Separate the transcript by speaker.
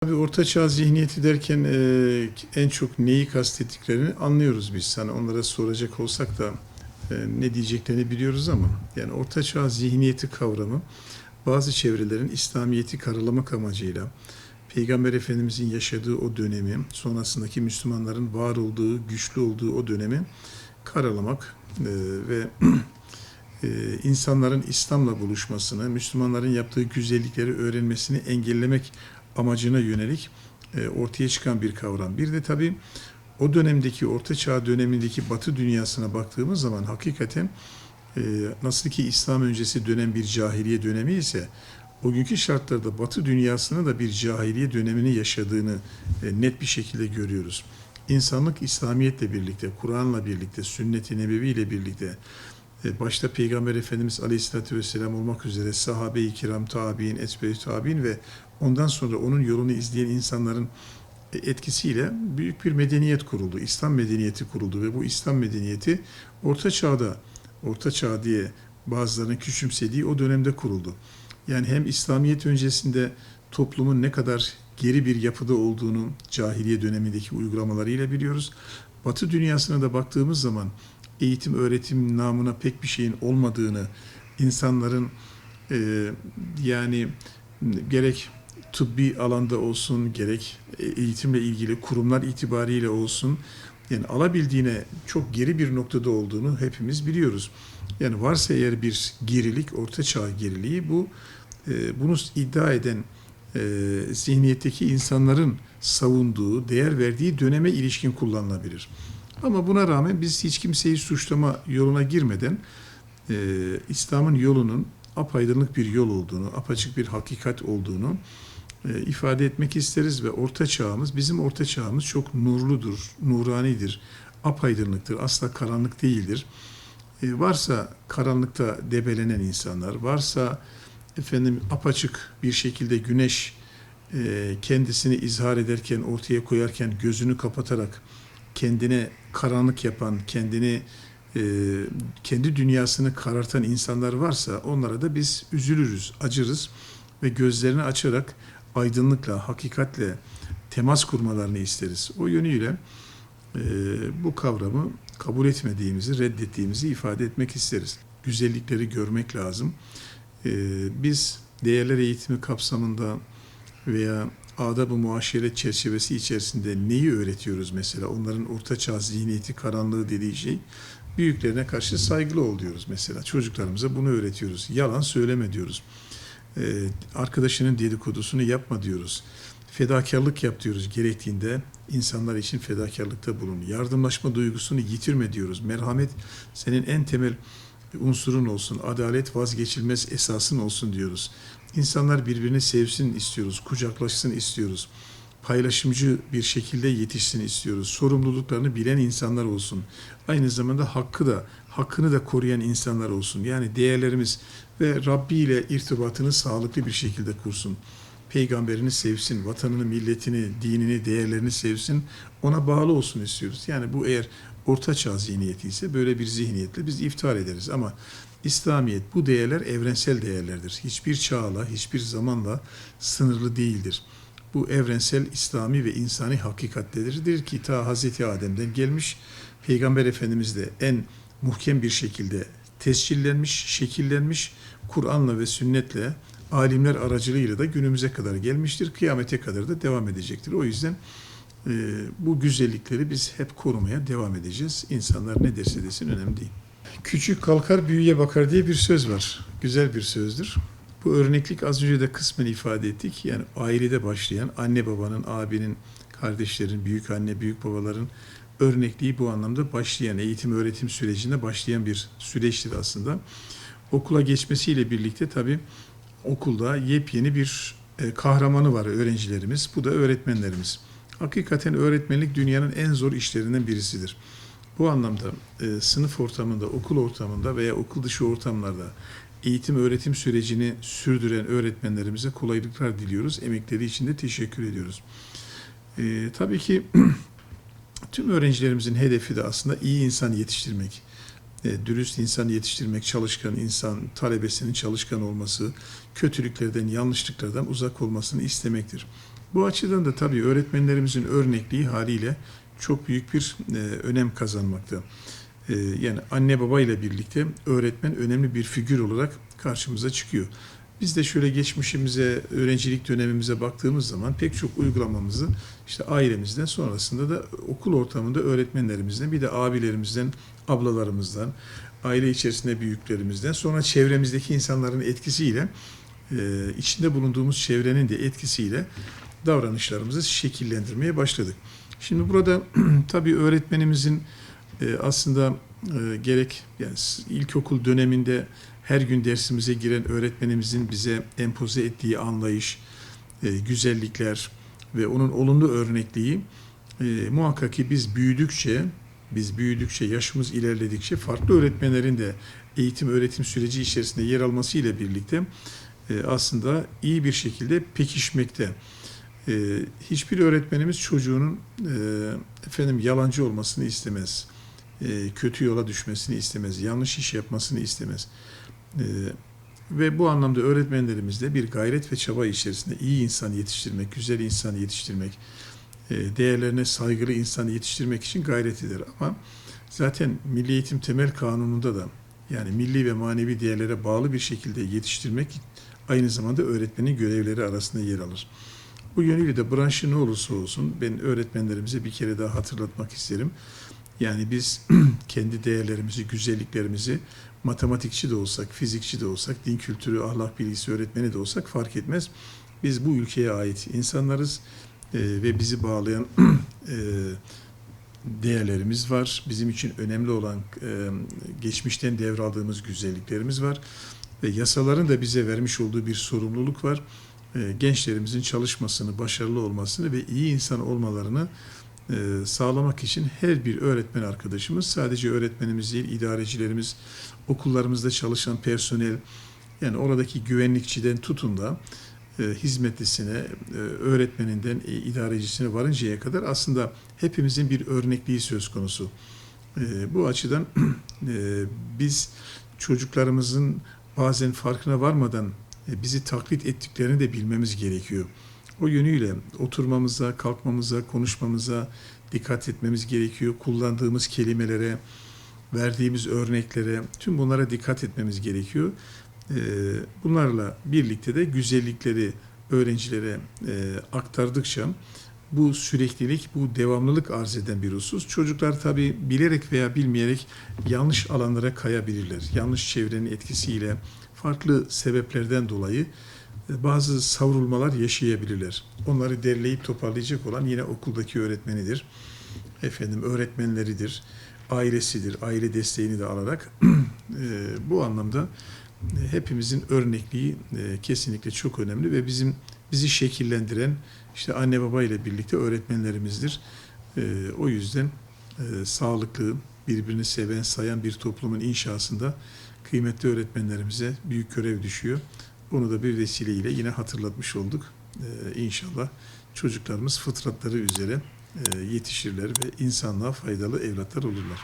Speaker 1: Tabii Orta Çağ zihniyeti derken en çok neyi kastettiklerini anlıyoruz biz. Hani onlara soracak olsak da ne diyeceklerini biliyoruz ama yani Orta Çağ zihniyeti kavramı bazı çevrelerin İslamiyet'i karalamak amacıyla Peygamber Efendimizin yaşadığı o dönemi, sonrasındaki Müslümanların var olduğu, güçlü olduğu o dönemi karalamak ve insanların İslam'la buluşmasını, Müslümanların yaptığı güzellikleri öğrenmesini engellemek amacına yönelik ortaya çıkan bir kavram. Bir de tabii o dönemdeki, Orta Çağ dönemindeki Batı dünyasına baktığımız zaman hakikaten nasıl ki İslam öncesi dönem bir cahiliye dönemi ise o günkü şartlarda Batı dünyasının da bir cahiliye dönemini yaşadığını net bir şekilde görüyoruz. İnsanlık İslamiyet'le birlikte, Kur'an'la birlikte, Sünnet-i Nebevi ile birlikte başta Peygamber Efendimiz Aleyhisselatü Vesselam olmak üzere sahabe-i kiram, tabi'in, etbe-i tabi'in ve ondan sonra onun yolunu izleyen insanların etkisiyle büyük bir medeniyet kuruldu. İslam medeniyeti kuruldu ve bu İslam medeniyeti Orta Çağ'da, Orta Çağ diye bazılarının küçümsediği o dönemde kuruldu. Yani hem İslamiyet öncesinde toplumun ne kadar geri bir yapıda olduğunu cahiliye dönemindeki uygulamalarıyla biliyoruz. Batı dünyasına da baktığımız zaman eğitim, öğretim namına pek bir şeyin olmadığını, insanların yani gerek tıbbi alanda olsun, gerek eğitimle ilgili kurumlar itibariyle olsun, yani alabildiğine çok geri bir noktada olduğunu hepimiz biliyoruz. Yani varsa eğer bir gerilik, Orta Çağ geriliği bu, bunu iddia eden zihniyetteki insanların savunduğu, değer verdiği döneme ilişkin kullanılabilir. Ama buna rağmen biz hiç kimseyi suçlama yoluna girmeden İslam'ın yolunun apaydınlık bir yol olduğunu, apaçık bir hakikat olduğunu ifade etmek isteriz ve Orta Çağımız, bizim Orta Çağımız çok nurludur, nuranidir, apaydınlıktır, asla karanlık değildir. Varsa karanlıkta debelenen insanlar, varsa apaçık bir şekilde güneş kendisini izhar ederken, ortaya koyarken gözünü kapatarak kendine karanlık yapan, kendi dünyasını karartan insanlar varsa onlara da biz üzülürüz, acırız ve gözlerini açarak aydınlıkla, hakikatle temas kurmalarını isteriz. O yönüyle bu kavramı kabul etmediğimizi, reddettiğimizi ifade etmek isteriz. Güzellikleri görmek lazım. Biz değerler eğitimi kapsamında veya adab-ı muaşeret çerçevesi içerisinde neyi öğretiyoruz mesela? Onların Orta Çağ zihniyeti, karanlığı dediği şey, büyüklerine karşı saygılı ol diyoruz mesela. Çocuklarımıza bunu öğretiyoruz. Yalan söyleme diyoruz. Arkadaşının dedikodusunu yapma diyoruz. Fedakarlık yap diyoruz gerektiğinde. İnsanlar için fedakarlıkta bulun. Yardımlaşma duygusunu yitirme diyoruz. Merhamet senin en temel unsurun olsun. Adalet vazgeçilmez esasın olsun diyoruz. İnsanlar birbirini sevsin istiyoruz. Kucaklaşsın istiyoruz. Paylaşımcı bir şekilde yetişsin istiyoruz. Sorumluluklarını bilen insanlar olsun. Aynı zamanda hakkını da koruyan insanlar olsun. Yani değerlerimiz ve Rabbi ile irtibatını sağlıklı bir şekilde kursun. Peygamberini sevsin, vatanını, milletini, dinini, değerlerini sevsin, ona bağlı olsun istiyoruz. Yani bu eğer Orta Çağ zihniyeti ise böyle bir zihniyetle biz iftihar ederiz. Ama İslamiyet, bu değerler evrensel değerlerdir. Hiçbir çağla, hiçbir zamanla sınırlı değildir. Bu evrensel İslami ve insani hakikatlerdir ki ta Hazreti Adem'den gelmiş, Peygamber Efendimiz de en muhkem bir şekilde tescillenmiş, şekillenmiş, Kur'an'la ve sünnetle, alimler aracılığıyla da günümüze kadar gelmiştir. Kıyamete kadar da devam edecektir. O yüzden bu güzellikleri biz hep korumaya devam edeceğiz. İnsanlar ne derse desin önemli değil. Küçük kalkar büyüye bakar diye bir söz var. Güzel bir sözdür. Bu örneklik az önce de kısmen ifade ettik. Yani ailede başlayan, anne babanın, abinin, kardeşlerin, büyük anne, büyük babaların örnekliği bu anlamda başlayan, eğitim öğretim sürecinde başlayan bir süreçtir aslında. Okula geçmesiyle birlikte tabii okulda yepyeni bir kahramanı var öğrencilerimiz. Bu da öğretmenlerimiz. Hakikaten öğretmenlik dünyanın en zor işlerinden birisidir. Bu anlamda sınıf ortamında, okul ortamında veya okul dışı ortamlarda eğitim öğretim sürecini sürdüren öğretmenlerimize kolaylıklar diliyoruz. Emekleri için de teşekkür ediyoruz. Tabii ki tüm öğrencilerimizin hedefi de aslında iyi insan yetiştirmek. Dürüst insan yetiştirmek, çalışkan insan, talebesinin çalışkan olması, kötülüklerden, yanlışlıklardan uzak olmasını istemektir. Bu açıdan da tabii öğretmenlerimizin örnekliği haliyle çok büyük bir önem kazanmakta. Yani anne baba ile birlikte öğretmen önemli bir figür olarak karşımıza çıkıyor. Biz de şöyle geçmişimize, öğrencilik dönemimize baktığımız zaman pek çok uygulamamızı işte ailemizden, sonrasında da okul ortamında öğretmenlerimizden, bir de abilerimizden, ablalarımızdan, aile içerisinde büyüklerimizden, sonra çevremizdeki insanların etkisiyle, içinde bulunduğumuz çevrenin de etkisiyle davranışlarımızı şekillendirmeye başladık. Şimdi burada tabii öğretmenimizin aslında gerek yani ilkokul döneminde her gün dersimize giren öğretmenimizin bize empoze ettiği anlayış, güzellikler ve onun olumlu örnekliği muhakkak ki biz büyüdükçe, yaşımız ilerledikçe farklı öğretmenlerin de eğitim öğretim süreci içerisinde yer alması ile birlikte aslında iyi bir şekilde pekişmekte. Hiçbir öğretmenimiz çocuğunun yalancı olmasını istemez. Kötü yola düşmesini istemez. Yanlış iş yapmasını istemez. Ve bu anlamda öğretmenlerimiz de bir gayret ve çaba içerisinde iyi insan yetiştirmek, güzel insan yetiştirmek, değerlerine saygılı insan yetiştirmek için gayret eder. Ama zaten Milli Eğitim Temel Kanunu'nda da yani milli ve manevi değerlere bağlı bir şekilde yetiştirmek aynı zamanda öğretmenin görevleri arasında yer alır. Bu yönüyle de branşı ne olursa olsun ben öğretmenlerimize bir kere daha hatırlatmak isterim. Yani biz kendi değerlerimizi, güzelliklerimizi matematikçi de olsak, fizikçi de olsak, din kültürü, ahlak bilgisi öğretmeni de olsak fark etmez. Biz bu ülkeye ait insanlarız ve bizi bağlayan değerlerimiz var. Bizim için önemli olan geçmişten devraldığımız güzelliklerimiz var. Ve yasaların da bize vermiş olduğu bir sorumluluk var. Gençlerimizin çalışmasını, başarılı olmasını ve iyi insan olmalarını sağlamak için her bir öğretmen arkadaşımız, sadece öğretmenimiz değil, idarecilerimiz, okullarımızda çalışan personel, yani oradaki güvenlikçiden tutun da hizmetlisine, öğretmeninden idarecisine varıncaya kadar aslında hepimizin bir örnekliği söz konusu. Bu açıdan biz çocuklarımızın bazen farkına varmadan bizi taklit ettiklerini de bilmemiz gerekiyor. O yönüyle oturmamıza, kalkmamıza, konuşmamıza dikkat etmemiz gerekiyor. Kullandığımız kelimelere, verdiğimiz örneklere, tüm bunlara dikkat etmemiz gerekiyor. Bunlarla birlikte de güzellikleri öğrencilere aktardıkça bu süreklilik, bu devamlılık arz eden bir husus. Çocuklar tabii bilerek veya bilmeyerek yanlış alanlara kayabilirler. Yanlış çevrenin etkisiyle, farklı sebeplerden dolayı bazı savrulmalar yaşayabilirler. Onları derleyip toparlayacak olan yine okuldaki öğretmenidir. Öğretmenleridir, ailesidir. Aile desteğini de alarak bu anlamda hepimizin örnekliği kesinlikle çok önemli ve bizi şekillendiren işte anne baba ile birlikte öğretmenlerimizdir. O yüzden sağlıklı, birbirini seven, sayan bir toplumun inşasında kıymetli öğretmenlerimize büyük görev düşüyor. Onu da bir vesileyle yine hatırlatmış olduk. İnşallah çocuklarımız fıtratları üzere yetişirler ve insanlığa faydalı evlatlar olurlar.